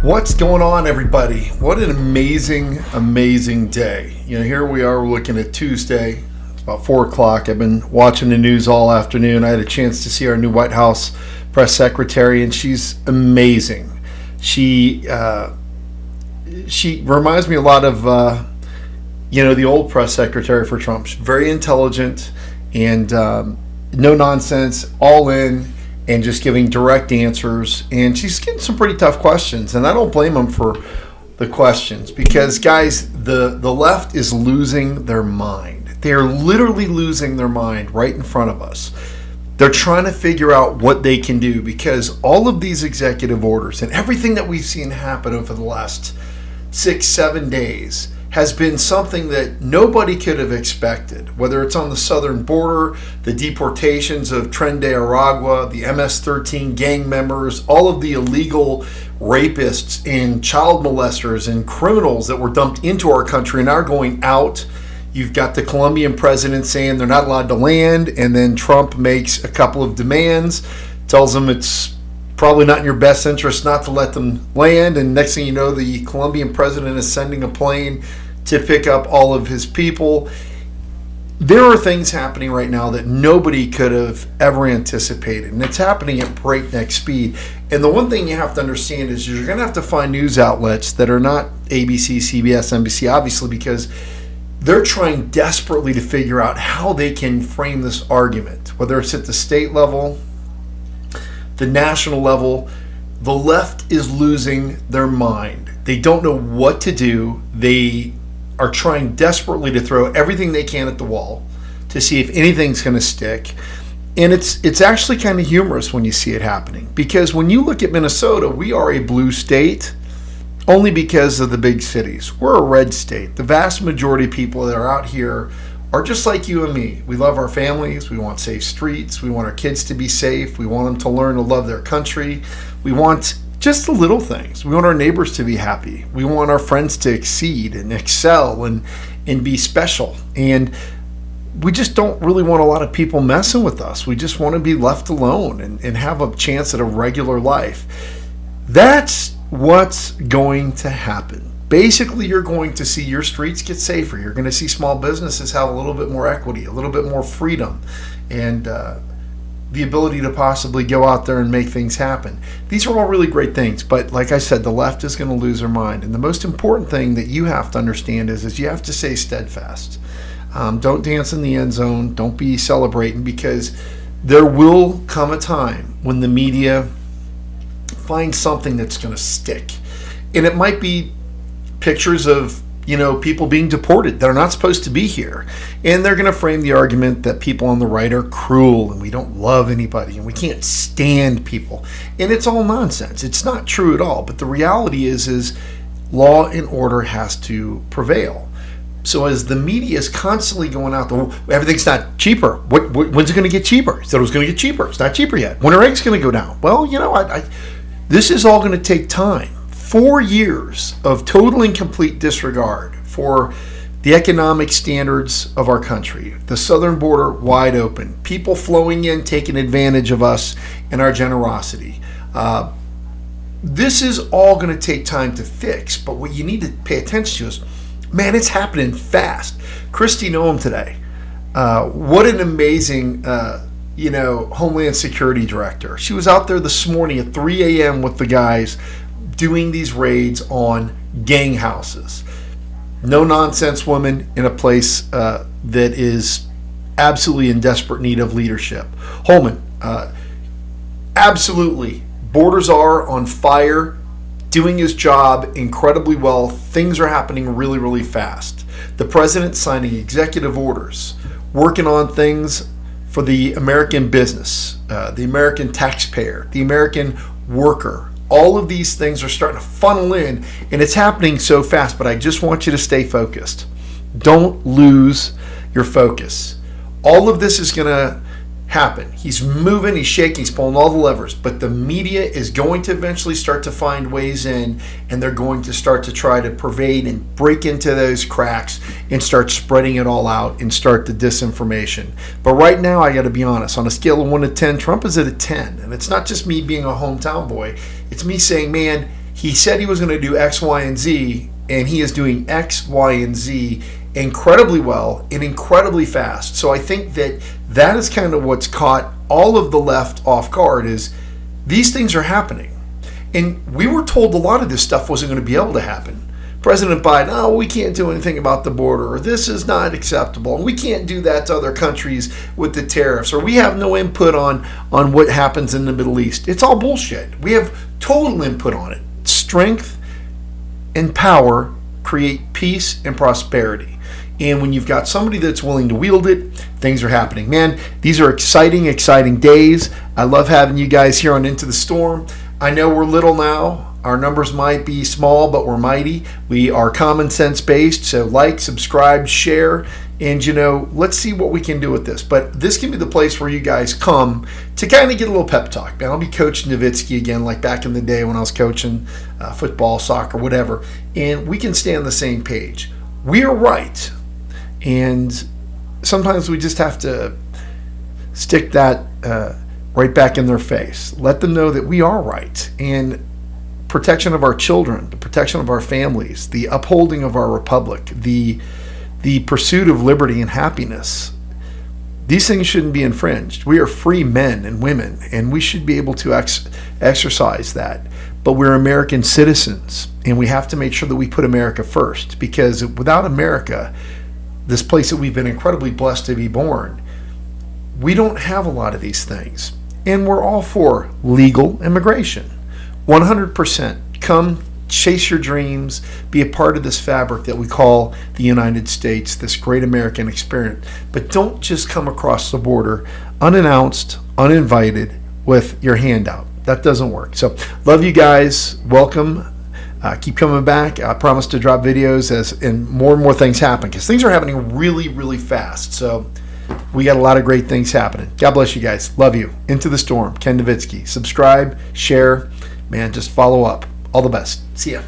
What's going on, everybody? What an amazing day. Here we are, we're looking at Tuesday. It's about 4 o'clock. I've been watching the news all afternoon. I had a chance to see our new White House press secretary, and she's amazing. She reminds me a lot of, the old press secretary for Trump. She's very intelligent and no nonsense, all in, and just giving direct answers. And she's getting some pretty tough questions, and I don't blame them for the questions because, guys, the left is losing their mind. They're literally losing their mind right in front of us. They're trying to figure out what they can do because all of these executive orders and everything that we've seen happen over the last 6-7 days has been something that nobody could have expected, whether it's on the southern border, the deportations of Tren de Aragua, the MS-13 gang members, all of the illegal rapists and child molesters and criminals that were dumped into our country and are going out. You've got the Colombian president saying they're not allowed to land, and then Trump makes a couple of demands, tells them it's probably not in your best interest not to let them land, and next thing you know, the Colombian president is sending a plane to pick up all of his people. There are things happening right now that nobody could have ever anticipated, and it's happening at breakneck speed. And the one thing you have to understand is you're going to have to find news outlets that are not ABC, CBS, NBC, obviously, because they're trying desperately to figure out how they can frame this argument, whether it's at the state level, the national level. The left is losing their mind. They don't know what to do. They are trying desperately to throw everything they can at the wall to see if anything's going to stick. And it's actually kind of humorous when you see it happening, because when you look at Minnesota, we are a blue state only because of the big cities. We're a red state. The vast majority of people that are out here are just like you and me. We love our families. We want safe streets. We want our kids to be safe. We want them to learn to love their country. We want just the little things. We want our neighbors to be happy. We want our friends to exceed and excel and be special. And we just don't really want a lot of people messing with us. We just want to be left alone and have a chance at a regular life. That's what's going to happen. Basically, you're going to see your streets get safer. You're going to see small businesses have a little bit more equity, a little bit more freedom, and the ability to possibly go out there and make things happen. These are all really great things, but like I said, the left is going to lose their mind. And the most important thing that you have to understand is you have to stay steadfast. Don't dance in the end zone. Don't be celebrating, because there will come a time when the media finds something that's going to stick. And it might be pictures of people being deported that are not supposed to be here, and they're going to frame the argument that people on the right are cruel and we don't love anybody and we can't stand people, and it's all nonsense. It's not true at all. But the reality is law and order has to prevail. So as the media is constantly going out, everything's not cheaper. When's it going to get cheaper? Said it was going to get cheaper. It's not cheaper yet. When are eggs going to go down? Well, this is all going to take time. 4 years of total and complete disregard for the economic standards of our country. The southern border wide open. People flowing in, taking advantage of us and our generosity. This is all going to take time to fix. But what you need to pay attention to is, man, it's happening fast. Kristi Noem today. What an amazing Homeland Security Director. She was out there this morning at 3 a.m. with the guys doing these raids on gang houses. No nonsense woman in a place that is absolutely in desperate need of leadership. Holman, absolutely. Borders are on fire, doing his job incredibly well. Things are happening really, really fast. The president signing executive orders, working on things for the American business, the American taxpayer, the American worker. All of these things are starting to funnel in, and it's happening so fast, but I just want you to stay focused. Don't lose your focus. All of this is going to happen. He's moving, he's shaking, he's pulling all the levers, but the media is going to eventually start to find ways in, and they're going to start to try to pervade and break into those cracks and start spreading it all out and start the disinformation. But right now, I got to be honest, on a scale of 1 to 10, Trump is at a 10, and it's not just me being a hometown boy. It's me saying, man, He said he was going to do X, Y, and Z, and he is doing X, Y, and Z incredibly well and incredibly fast. So I think that is kind of what's caught all of the left off guard, is these things are happening. And we were told a lot of this stuff wasn't going to be able to happen. President Biden, oh, we can't do anything about the border, or this is not acceptable, and we can't do that to other countries with the tariffs, or we have no input on what happens in the Middle East. It's all bullshit. We have total input on it. Strength and power create peace and prosperity. And when you've got somebody that's willing to wield it, things are happening. Man, these are exciting, exciting days. I love having you guys here on Into the Storm. I know we're little now. Our numbers might be small, but we're mighty. We are common sense based. So like, subscribe, share, and let's see what we can do with this. But this can be the place where you guys come to kind of get a little pep talk. Man, I'll be coaching Nowitzki again, like back in the day when I was coaching football, soccer, whatever. And we can stay on the same page. We are right. And sometimes we just have to stick that right back in their face. Let them know that we are right. And protection of our children, the protection of our families, the upholding of our republic, the pursuit of liberty and happiness. These things shouldn't be infringed. We are free men and women, and we should be able to exercise that. But we're American citizens, and we have to make sure that we put America first, because without America, this place that we've been incredibly blessed to be born, we don't have a lot of these things. And we're all for legal immigration. 100%. Come chase your dreams, be a part of this fabric that we call the United States, this great American experience. But don't just come across the border unannounced, uninvited, with your hand out. That doesn't work. So love you guys. Welcome. Keep coming back. I promise to drop videos and more things happen, because things are happening really, really fast. So we got a lot of great things happening. God bless you guys. Love you. Into the Storm. Ken Nowitzki. Subscribe, share. Man, just follow up. All the best. See ya.